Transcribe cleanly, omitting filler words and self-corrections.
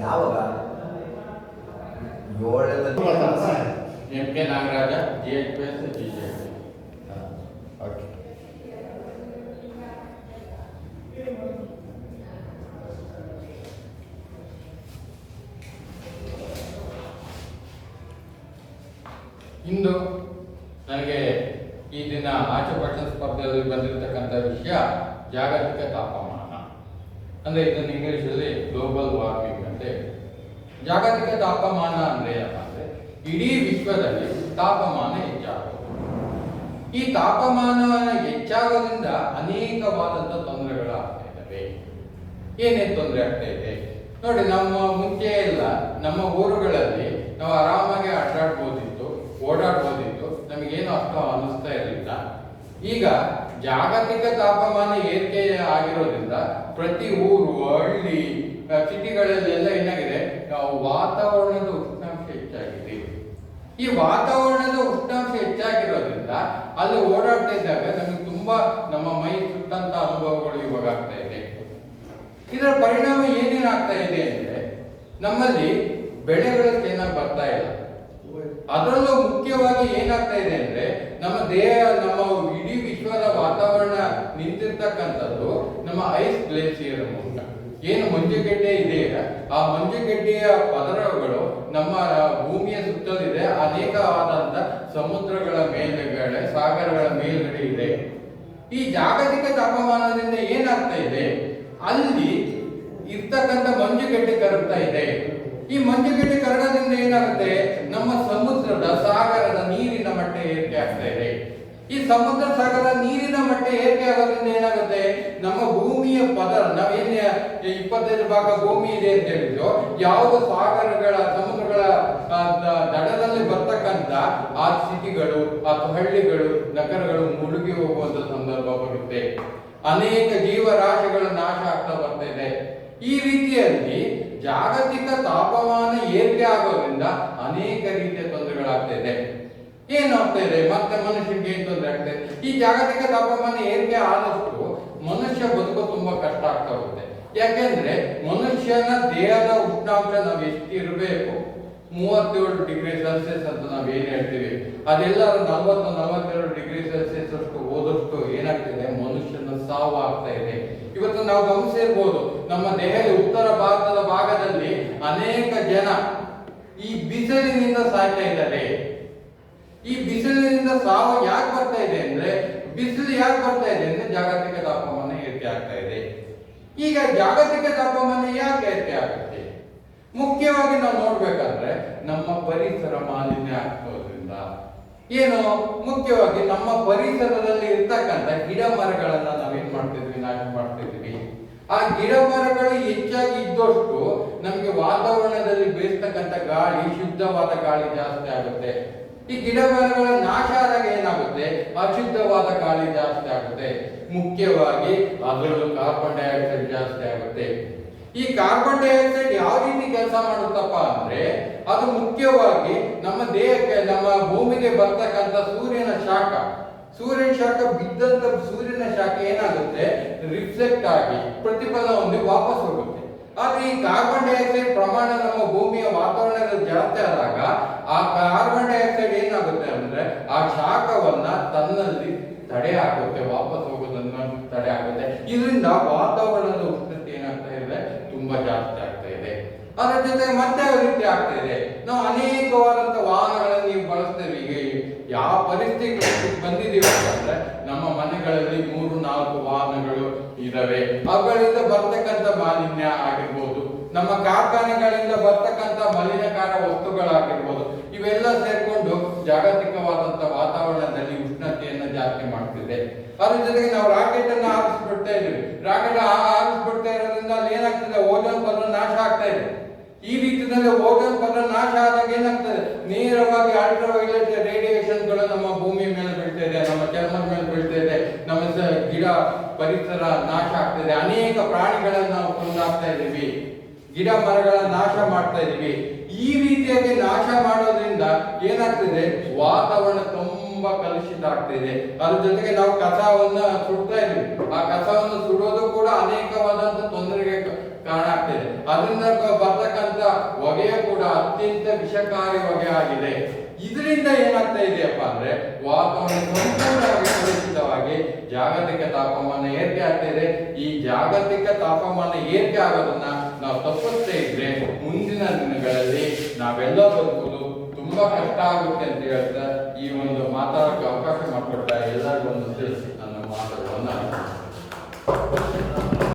ಯಾವಾಗ M K Nagaraja GHPS GJP. Okay. ಇಂದು ನನಗೆ ಈ ದಿನ ಆಚೆ ಭಾಷಣ ಸ್ಪರ್ಧೆಯಲ್ಲಿ ಬಂದಿರತಕ್ಕಂಥ ವಿಷಯ ಜಾಗತಿಕ ತಾಪಮಾನ. ಅಂದರೆ ಇದನ್ನು ಇಂಗ್ಲೀಷಲ್ಲಿ ಗ್ಲೋಬಲ್ ವಾರ್ಮಿಂಗ್ ಅಂತ ಹೇಳಿ. ಜಾಗತಿಕ ತಾಪಮಾನ ಅಂದರೆ ಏನಪ್ಪ ಅಂದರೆ ಇಡೀ ವಿಶ್ವದಲ್ಲಿ ತಾಪಮಾನ ಹೆಚ್ಚಾಗೋದು. ಈ ತಾಪಮಾನ ಹೆಚ್ಚಾಗೋದ್ರಿಂದ ಅನೇಕವಾದಂಥ ತೊಂದರೆಗಳಾಗ್ತಾ ಇದ್ದಾವೆ. ಏನೇನು ತೊಂದರೆ ಆಗ್ತಾ ಇದೆ ನೋಡಿ. ನಮ್ಮ ಮುಂಚೆ ಎಲ್ಲ ನಮ್ಮ ಊರುಗಳಲ್ಲಿ ನಾವು ಆರಾಮಾಗಿ ಅಡ್ಡಾಡ್ಬೋದಿತ್ತು, ಓಡಾಡ್ಬೋದಿತ್ತು, ನಮಗೇನು ಅಷ್ಟು ಅನ್ನಿಸ್ತಾ ಇರಲಿಲ್ಲ. ಈಗ ಜಾಗತಿಕ ತಾಪಮಾನ ಏರಿಕೆ ಆಗಿರೋದ್ರಿಂದ ಪ್ರತಿ ಊರು, ಹಳ್ಳಿ, ಸಿಟಿಗಳಲ್ಲೆಲ್ಲ ಏನಾಗಿದೆ, ವಾತಾವರಣದ ಉಷ್ಣಾಂಶ ಹೆಚ್ಚಾಗಿದೆ. ಈ ವಾತಾವರಣದ ಉಷ್ಣಾಂಶ ಹೆಚ್ಚಾಗಿರೋದ್ರಿಂದ ಅಲ್ಲಿ ಓಡಾಡ್ತಾ ಇದ್ದಾಗ ನಮಗೆ ತುಂಬಾ ನಮ್ಮ ಮೈ ಸುಟ್ಟಂತ ಅನುಭವಗಳು ಇವಾಗ ಆಗ್ತಾ ಇದೆ. ಇದರ ಪರಿಣಾಮ ಏನೇನಾಗ್ತಾ ಇದೆ ಅಂದ್ರೆ ನಮ್ಮಲ್ಲಿ ಬೆಳೆಗಳು ಚೆನ್ನಾಗಿ ಬರ್ತಾ ಇಲ್ಲ. ಅದರಲ್ಲೂ ಮುಖ್ಯವಾಗಿ ಏನಾಗ್ತಾ ಇದೆ ಅಂದ್ರೆ ನಮ್ಮ ದೇಹ, ನಮ್ಮ ಇಡೀ ವಿಶ್ವದ ವಾತಾವರಣ ನಿಂತಿರ್ತಕ್ಕಂಥದ್ದು ನಮ್ಮ ಐಸ್ ಗ್ಲೇಸಿಯರ್ ಮೂಲಕ. ಏನು ಮಂಜುಗಡ್ಡೆ ಇದೆ, ಆ ಮಂಜುಗಡ್ಡೆಯ ಪದರಗಳು ನಮ್ಮ ಭೂಮಿಯ ಸುತ್ತಲಿದೆ. ಅನೇಕವಾದಂತ ಸಮುದ್ರಗಳ ಮೇಲ್ಗಡೆ, ಸಾಗರಗಳ ಮೇಲ್ಗಡೆ ಇದೆ. ಈ ಜಾಗತಿಕ ತಾಪಮಾನದಿಂದ ಏನಾಗ್ತಾ ಇದೆ, ಅಲ್ಲಿ ಇರ್ತಕ್ಕಂಥ ಮಂಜುಗಡ್ಡೆ ಕರಗ್ತಾ ಇದೆ. ಈ ಮಂಜುಗಡ್ಡೆ ಕರಗೋದ್ರಿಂದ ಏನಾಗುತ್ತೆ, ನಮ್ಮ ಸಮುದ್ರದ, ಸಾಗರದ ನೀರಿನ ಮಟ್ಟ ಏರಿಕೆ ಆಗ್ತಾ ಇದೆ. ಈ ಸಮುದ್ರ, ಸಾಗರ ನೀರಿನ ಮಟ್ಟ ಏರಿಕೆ ಆಗೋದ್ರಿಂದ ಏನಾಗುತ್ತೆ, ನಮ್ಮ ಭೂಮಿಯ ಪದರ, ನಾವೇನು 25 ಭಾಗ ಭೂಮಿ ಇದೆ ಅಂತ ಹೇಳಿದ್ರು, ಯಾವುದು ಸಾಗರಗಳ, ಸಮುದ್ರಗಳ ದಡದಲ್ಲಿ ಬರ್ತಕ್ಕಂಥ ಆ ಸಿಟಿಗಳು ಅಥವಾ ಹಳ್ಳಿಗಳು, ನಗರಗಳು ಮುಳುಗಿ ಹೋಗುವಂತ ಸಂದರ್ಭ ಬರುತ್ತೆ. ಅನೇಕ ಜೀವರಾಶಿಗಳ ನಾಶ ಆಗ್ತಾ ಬರ್ತಾ ಇದೆ. ಈ ರೀತಿಯಲ್ಲಿ ಜಾಗತಿಕ ತಾಪಮಾನ ಏರಿಕೆ ಆಗೋದ್ರಿಂದ ಅನೇಕ ರೀತಿಯ ತೊಂದರೆಗಳಾಗ್ತಾ ಇದೆ. ಏನಾಗ್ತಾ ಇದೆ, ಮತ್ತೆ ಮನುಷ್ಯನಿಗೆ ಏನು ತೊಂದರೆ ಆಗ್ತಾ ಇದೆ. ಈ ಜಾಗತಿಕ ತಾಪಮಾನ ಏರಿಕೆ ಆದಷ್ಟು ಮನುಷ್ಯ ಬದುಕು ತುಂಬಾ ಕಷ್ಟ ಆಗ್ತಾ ಹೋಗುತ್ತೆ. ಯಾಕೆಂದ್ರೆ ಮನುಷ್ಯನ ದೇಹದ ಉಷ್ಣಾಂಶ ನಾವು ಎಷ್ಟು ಇರಬೇಕು, 37 ಡಿಗ್ರಿ ಸೆಲ್ಸಿಯಸ್ ಅಂತ ನಾವು ಏನ್ ಹೇಳ್ತೀವಿ, ಅದೆಲ್ಲರೂ 40-42 ಡಿಗ್ರಿ ಸೆಲ್ಸಿಯಸ್ ಅಷ್ಟು ಹೋದಷ್ಟು ಏನಾಗ್ತಿದೆ, ಮನುಷ್ಯನ ಸಾವು ಆಗ್ತಾ ಇದೆ. ಇವತ್ತು ನಾವು ಗಮನಿಸಿರ್ಬೋದು, ನಮ್ಮ ದೇಹದ ಉತ್ತರ ಭಾರತದ ಭಾಗದಲ್ಲಿ ಅನೇಕ ಜನ ಈ ಬಿಸಿಲಿನಿಂದ ಸಾಯ್ತಾ ಇದ್ದಾರೆ. ಈ ಬಿಸಿಲಿನಿಂದ ಸಾವು ಯಾಕೆ ಬರ್ತಾ ಇದೆ ಅಂದ್ರೆ, ಬಿಸಿಲು ಯಾಕೆ ಬರ್ತಾ ಇದೆ ಅಂದ್ರೆ ಜಾಗತಿಕ ತಾಪಮಾನ ಏರಿಕೆ ಆಗ್ತಾ ಇದೆ. ಈಗ ಜಾಗತಿಕ ತಾಪಮಾನ ಯಾಕೆ ಏರಿಕೆ ಆಗುತ್ತೆ, ಮುಖ್ಯವಾಗಿ ನಾವು ನೋಡ್ಬೇಕಾದ್ರೆ ನಮ್ಮ ಪರಿಸರ ಮಾಲಿನ್ಯ ಆಗ್ತೋದ್ರಿಂದ. ಏನು, ಮುಖ್ಯವಾಗಿ ನಮ್ಮ ಪರಿಸರದಲ್ಲಿ ಇರ್ತಕ್ಕಂಥ ಗಿಡ ಮರಗಳನ್ನ ನಾವೇನ್ ಮಾಡ್ತಿದ್ವಿ, ನಾಶ ಮಾಡ್ತಿದ್ವಿ. ಆ ಗಿಡ ಮರಗಳು ಹೆಚ್ಚಾಗಿ ಇದ್ದಷ್ಟು ನಮ್ಗೆ ವಾತಾವರಣದಲ್ಲಿ ಬೇಯಿಸ್ತಕ್ಕಂಥ ಗಾಳಿ, ಶುದ್ಧವಾದ ಗಾಳಿ ಜಾಸ್ತಿ ಆಗುತ್ತೆ. ಈ ಗಿಡ ಮರಗಳ ನಾಶ ಆದಾಗ ಏನಾಗುತ್ತೆ, ಅಶುದ್ಧವಾದ ಗಾಳಿ ಜಾಸ್ತಿ ಆಗುತ್ತೆ. ಮುಖ್ಯವಾಗಿ ಅದರಲ್ಲೂ ಕಾರ್ಬನ್ ಡೈಆಕ್ಸೈಡ್ ಜಾಸ್ತಿ ಆಗುತ್ತೆ. ಈ ಕಾರ್ಬನ್ ಡೈಆಕ್ಸೈಡ್ ಯಾವ ರೀತಿ ಕೆಲಸ ಮಾಡುತ್ತಪ್ಪ ಅಂದ್ರೆ, ಅದು ಮುಖ್ಯವಾಗಿ ನಮ್ಮ ದೇಹಕ್ಕೆ, ನಮ್ಮ ಭೂಮಿಗೆ ಬರ್ತಕ್ಕಂಥ ಸೂರ್ಯನ ಶಾಖ ಬಿದ್ದಂತ ಸೂರ್ಯನ ಶಾಖ ಏನಾಗುತ್ತೆ, ರಿಫ್ಲೆಕ್ಟ್ ಆಗಿ ಪ್ರತಿಫಲನ ಹೊಂದಿ ವಾಪಸ್ ಹೋಗುತ್ತೆ. ಆದ್ರೆ ಈ ಕಾರ್ಬನ್ ಡೈಆಕ್ಸೈಡ್ ಪ್ರಮಾಣ ನಮ್ಮ ಭೂಮಿಯ ವಾತಾವರಣದಲ್ಲಿ ಜಾಸ್ತಿ ಆದಾಗ ಆ ಕಾರ್ಬನ್ ಡೈಆಕ್ಸೈಡ್ ಏನಾಗುತ್ತೆ ಅಂದ್ರೆ ಆ ಶಾಖವನ್ನ ತನ್ನಲ್ಲಿ ತಡೆ ಆಗುತ್ತೆ, ವಾಪಸ್ ಹೋಗೋದನ್ನ ತಡೆ ಆಗುತ್ತೆ. ಇದರಿಂದ ವಾತಾವರಣದ ಉಷ್ಣತೆ ಏನಾಗ್ತಾ ಇದೆ, ತುಂಬಾ ಜಾಸ್ತಿ ಆಗ್ತಾ ಇದೆ. ಅದರ ಜೊತೆಗೆ ಮತ್ತೆ ಯಾವ ರೀತಿ ಆಗ್ತಾ ಇದೆ, ನಾವು ಅನೇಕವಾದಂತ ವಾಹನಗಳನ್ನು ನೀವು ಬಳಸ್ತೇವೆ. ಈಗ ಯಾವ ಪರಿಸ್ಥಿತಿ ಬಂದಿದ್ದೀವಿ ಅಂತಂದ್ರೆ, ನಮ್ಮ ಮನೆಗಳಲ್ಲಿ 3-4 ವಾಹನಗಳು ಇದಾವೆ. ಅವುಗಳಿಂದ ಬರ್ತಕ್ಕಂಥ ಮಾಲಿನ್ಯ ಆಗಿರ್ಬೋದು, ನಮ್ಮ ಕಾರ್ಖಾನೆಗಳಿಂದ ಬರ್ತಕ್ಕಂಥ ಮಲಿನಕಾರ ವಸ್ತುಗಳಾಗಿರ್ಬೋದು, ಇವೆಲ್ಲ ಸೇರ್ಕೊಂಡು ಜಾಗತಿಕವಾದಂತ ವಾತಾವರಣದಲ್ಲಿ ಉಷ್ಣತೆಯನ್ನು ಜಾಸ್ತಿ ಮಾಡ್ತಿದೆ. ಅದ್ರ ಜೊತೆಗೆ ನಾವು ರಾಕೆಟ್ ಅನ್ನ ಹಾರಿಸ್ಬಿಡ್ತಾ ಇದೀವಿ. ರಾಕೆಟ್ ಹಾರಿಸ್ಬಿಡ್ತಾ ಇರೋದ್ರಿಂದ ಅಲ್ಲಿ ಏನಾಗ್ತದೆ, ಓಜೋನ್ ಪದರ ನಾಶ ಆಗ್ತಾ ಇದೆ. ಈ ರೀತಿಯಲ್ಲಿ ಓಜೋನ್ ಪದರ ನಾಶ ಆದಾಗ ಏನಾಗ್ತದೆ, ನೇರವಾಗಿ ಅಲ್ಟ್ರಾವೈಲೆಟ್ ರೇಡಿಯೇಷನ್ಗಳು ನಮ್ಮ ಭೂಮಿ ಮೇಲೆ ಬೀಳ್ತಾ ಇದೆ, ನಮ್ಮ ಚರ್ಮದ ಮೇಲೆ ಬೀಳ್ತಾ ಇದೆ, ನಮ್ಮ ಗಿಡ ಪರಿಸರ ನಾಶ ಆಗ್ತದೆ. ಅನೇಕ ಪ್ರಾಣಿಗಳನ್ನ ನಾವು ಕೊಂದಾಗ್ತಾ ಇದೀವಿ, ಗಿಡ ಮರಗಳ ನಾಶ ಮಾಡ್ತಾ ಇದೀವಿ. ಈ ರೀತಿಯಾಗಿ ನಾಶ ಮಾಡೋದ್ರಿಂದ ಏನಾಗ್ತಿದೆ, ವಾತಾವರಣ ತುಂಬಾ ಕಲುಷಿತ ಆಗ್ತಾ ಇದೆ. ಅದ್ರ ಜೊತೆಗೆ ನಾವು ಕಸವನ್ನ ಸುಡ್ತಾ ಇದೀವಿ. ಆ ಕಸವನ್ನು ಸುಡೋದು ಕೂಡ ಅನೇಕವಾದಂತ ತೊಂದರೆಗೆ ಕಾರಣ ಆಗ್ತಿದೆ. ಅದರಿಂದ ಬರ್ತಕ್ಕಂಥ ಹೊಗೆಯ ಕೂಡ ಅತ್ಯಂತ ವಿಷಕಾರಿ ಹೊಗೆ ಆಗಿದೆ. ಇದರಿಂದ ಏನಾಗ್ತಾ ಇದೆಯಪ್ಪ ಅಂದ್ರೆ ವಾತಾವರಣ ಸಂಪೂರ್ಣವಾಗಿ ಕಲುಷಿತವಾಗಿ ಜಾಗತಿಕ ತಾಪಮಾನ ಏರಿಕೆ ಆಗ್ತಾ ಇದೆ. ಈ ಜಾಗತಿಕ ತಾಪಮಾನ ಏರಿಕೆ ಆಗೋದನ್ನ ನಾವು ತಪ್ಪಿಸ್ತಾ ಇದ್ರೆ ಮುಂದಿನ ದಿನಗಳಲ್ಲಿ ನಾವೆಲ್ಲ ಬದುಕುವುದು ತುಂಬಾ ಕಷ್ಟ ಆಗುತ್ತೆ ಅಂತ ಹೇಳ್ತಾ ಈ ಒಂದು ಮಾತಾಡೋಕೆ ಅವಕಾಶ ಮಾಡಿಕೊಡ್ತಾ ಎಲ್ಲರಿಗೂ ಒಂದು ನನ್ನ ಮಾತುಗಳನ್ನ